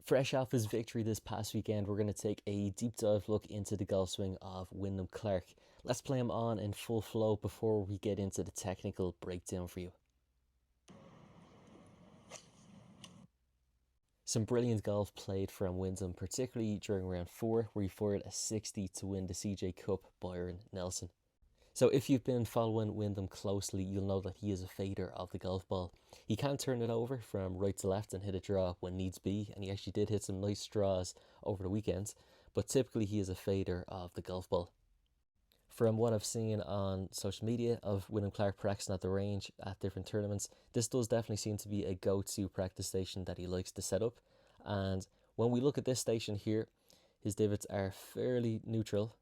Fresh off his victory this past weekend, we're going to take a deep dive look into the golf swing of Wyndham Clark. Let's play him on in full flow before we get into the technical breakdown for you. Some brilliant golf played from Wyndham, particularly during round 4, where he fired a 60 to win the CJ Cup Byron Nelson. So if you've been following Wyndham closely, you'll know that he is a fader of the golf ball. He can turn it over from right to left and hit a draw when needs be, and he actually did hit some nice draws over the weekend, but typically he is a fader of the golf ball. From what I've seen on social media of Wyndham Clark practicing at the range at different tournaments, this does definitely seem to be a go-to practice station that he likes to set up. And when we look at this station here, his divots are fairly neutral,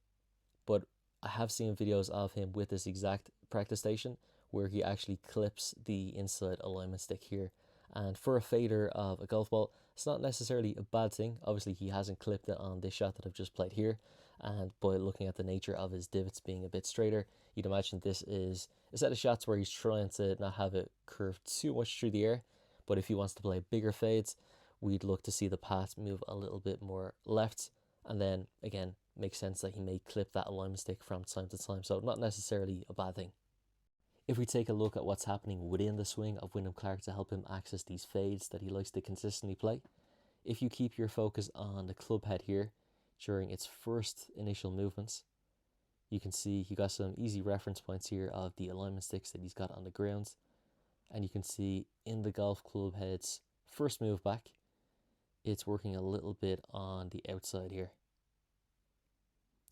but I have seen videos of him with this exact practice station where he actually clips the inside alignment stick here. And for a fader of a golf ball, it's not necessarily a bad thing. Obviously, he hasn't clipped it on this shot that I've just played here. And by looking at the nature of his divots being a bit straighter, you'd imagine this is a set of shots where he's trying to not have it curve too much through the air. But if he wants to play bigger fades, we'd look to see the path move a little bit more left. And then, again, makes sense that he may clip that alignment stick from time to time, so not necessarily a bad thing. If we take a look at what's happening within the swing of Wyndham Clark to help him access these fades that he likes to consistently play, if you keep your focus on the club head here during its first initial movements, you can see you got some easy reference points here of the alignment sticks that he's got on the ground, and you can see in the golf club head's first move back, it's working a little bit on the outside here.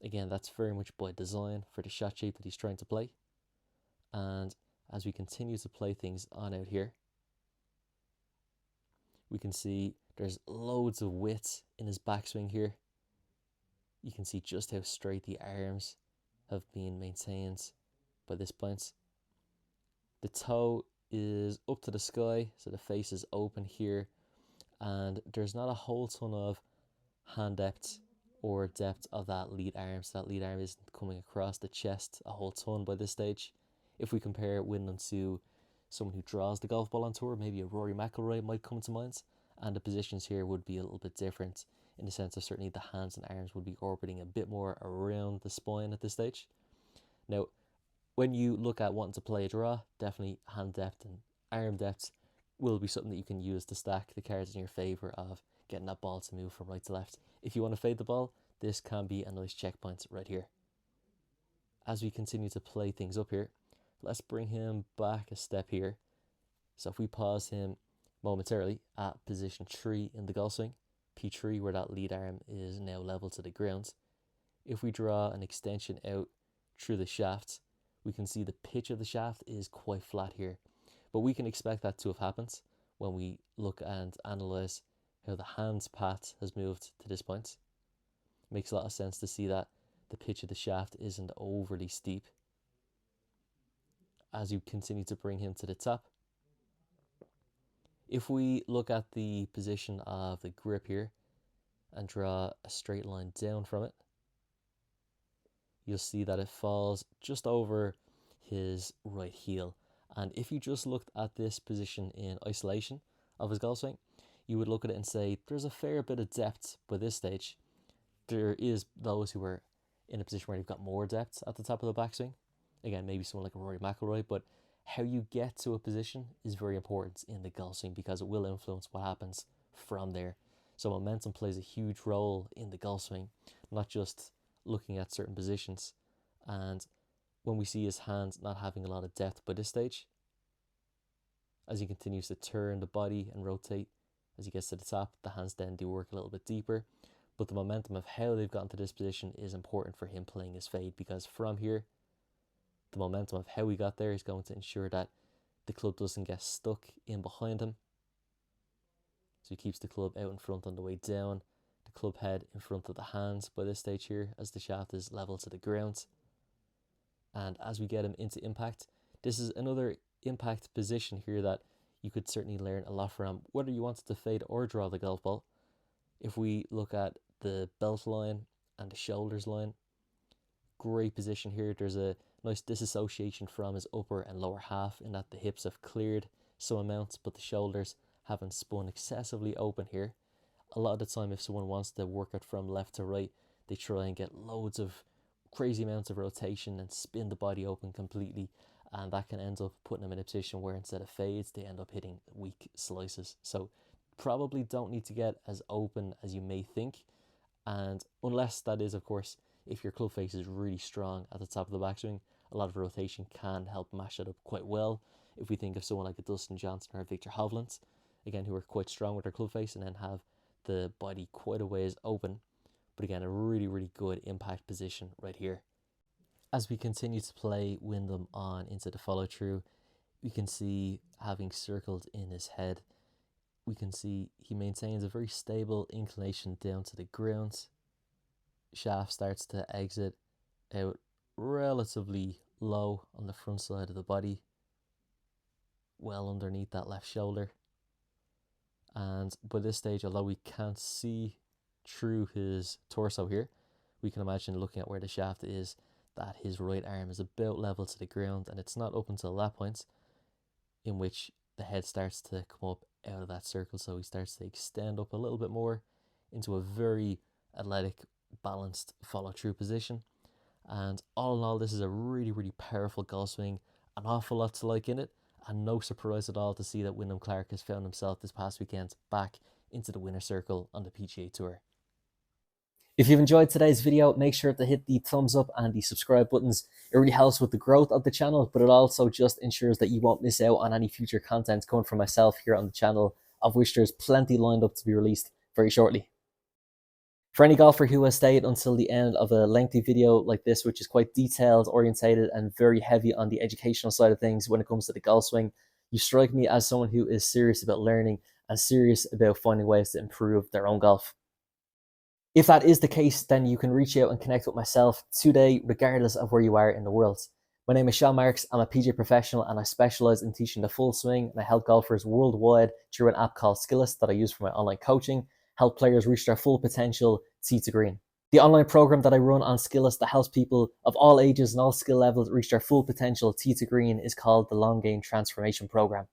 Again, that's very much by design for the shot shape that he's trying to play. And as we continue to play things on out here, we can see there's loads of width in his backswing here. You can see just how straight the arms have been maintained by this point. The toe is up to the sky, so the face is open here, and there's not a whole ton of hand depth or depth of that lead arm, so that lead arm isn't coming across the chest a whole ton by this stage. If we compare Wyndham to someone who draws the golf ball on tour, maybe a Rory McIlroy might come to mind, and the positions here would be a little bit different in the sense of certainly the hands and arms would be orbiting a bit more around the spine at this stage. Now, when you look at wanting to play a draw, definitely hand depth and arm depth will be something that you can use to stack the cards in your favour of getting that ball to move from right to left. If you want to fade the ball, this can be a nice checkpoint right here. As we continue to play things up here, let's bring him back a step here. So if we pause him momentarily at position 3 in the golf swing, P3, where that lead arm is now level to the ground, if we draw an extension out through the shaft, we can see the pitch of the shaft is quite flat here. But we can expect that to have happened when we look and analyse how the hand's path has moved to this point. It makes a lot of sense to see that the pitch of the shaft isn't overly steep. As you continue to bring him to the top, if we look at the position of the grip here and draw a straight line down from it, you'll see that it falls just over his right heel. And if you just looked at this position in isolation of his golf swing, you would look at it and say there's a fair bit of depth by this stage. There is those who are in a position where they've got more depth at the top of the backswing. Again, maybe someone like a Rory McIlroy, but how you get to a position is very important in the golf swing because it will influence what happens from there. So momentum plays a huge role in the golf swing, not just looking at certain positions. And when we see his hands not having a lot of depth by this stage, as he continues to turn the body and rotate, as he gets to the top, the hands then do work a little bit deeper. But the momentum of how they've gotten to this position is important for him playing his fade, because from here, the momentum of how he got there is going to ensure that the club doesn't get stuck in behind him. So he keeps the club out in front on the way down, the club head in front of the hands by this stage here as the shaft is level to the ground. And as we get him into impact, this is another impact position here that you could certainly learn a lot from, whether you wanted to fade or draw the golf ball. If we look at the belt line and the shoulders line, great position here. There's a nice disassociation from his upper and lower half in that the hips have cleared some amounts, but the shoulders haven't spun excessively open here. A lot of the time, if someone wants to work it from left to right, they try and get loads of crazy amounts of rotation and spin the body open completely, and that can end up putting them in a position where instead of fades, they end up hitting weak slices. So probably don't need to get as open as you may think, and unless that is, of course, if your club face is really strong at the top of the backswing, a lot of rotation can help mash it up quite well. If we think of someone like a Dustin Johnson or a Victor Hovland, again, who are quite strong with their club face and then have the body quite a ways open, but again, a really, really good impact position right here. As we continue to play Wyndham on into the follow through, we can see having circled in his head, we can see he maintains a very stable inclination down to the ground. Shaft starts to exit out relatively low on the front side of the body, well underneath that left shoulder. And by this stage, although we can't see through his torso here, we can imagine looking at where the shaft is that his right arm is about level to the ground, and it's not up until that point in which the head starts to come up out of that circle. So he starts to extend up a little bit more into a very athletic, balanced follow through position. And all in all, this is a really, really powerful golf swing, an awful lot to like in it, and no surprise at all to see that Wyndham Clark has found himself this past weekend back into the winner's circle on the PGA Tour. If you've enjoyed today's video, make sure to hit the thumbs up and the subscribe buttons. It really helps with the growth of the channel, but it also just ensures that you won't miss out on any future content coming from myself here on the channel, of which there's plenty lined up to be released very shortly. For any golfer who has stayed until the end of a lengthy video like this, which is quite detailed, orientated, and very heavy on the educational side of things when it comes to the golf swing, you strike me as someone who is serious about learning and serious about finding ways to improve their own golf. If that is the case, then you can reach out and connect with myself today, regardless of where you are in the world. My name is Seán Marks. I'm a PGA professional and I specialize in teaching the full swing, and I help golfers worldwide through an app called Skillest that I use for my online coaching, help players reach their full potential tee to green. The online program that I run on Skillest that helps people of all ages and all skill levels reach their full potential tee to green is called the Long Game Transformation Program.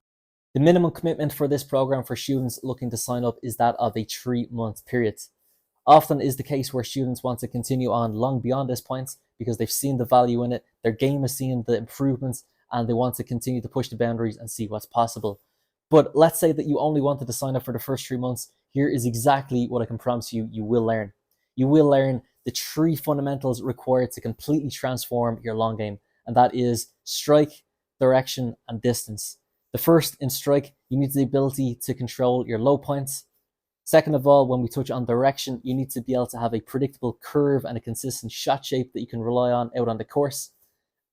The minimum commitment for this program for students looking to sign up is that of a 3-month period. Often is the case where students want to continue on long beyond this point because they've seen the value in it, their game has seen the improvements, and they want to continue to push the boundaries and see what's possible. But let's say that you only wanted to sign up for the first 3 months. Here is exactly what I can promise you will learn. You will learn the 3 fundamentals required to completely transform your long game, and that is strike, direction, and distance. The first, in strike, you need the ability to control your low points. Second of all, when we touch on direction, you need to be able to have a predictable curve and a consistent shot shape that you can rely on out on the course.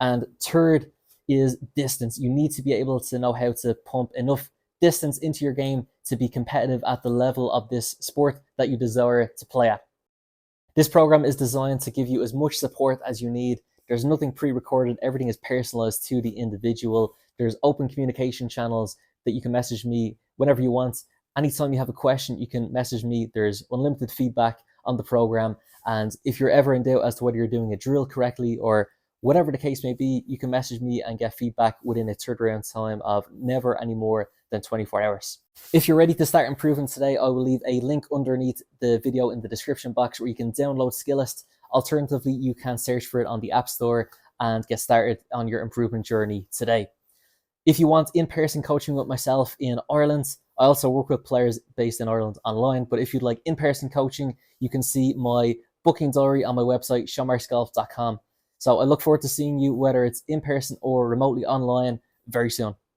And third is distance. You need to be able to know how to pump enough distance into your game to be competitive at the level of this sport that you desire to play at. This program is designed to give you as much support as you need. There's nothing pre-recorded. Everything is personalized to the individual. There's open communication channels that you can message me whenever you want. Anytime you have a question, you can message me. There's unlimited feedback on the program. And if you're ever in doubt as to whether you're doing a drill correctly or whatever the case may be, you can message me and get feedback within a turnaround time of never any more than 24 hours. If you're ready to start improving today, I will leave a link underneath the video in the description box where you can download Skillest. Alternatively, you can search for it on the App Store and get started on your improvement journey today. If you want in-person coaching with myself in Ireland, I also work with players based in Ireland online, but if you'd like in-person coaching, you can see my booking diary on my website, seanmarksgolf.com. So I look forward to seeing you, whether it's in person or remotely online, very soon.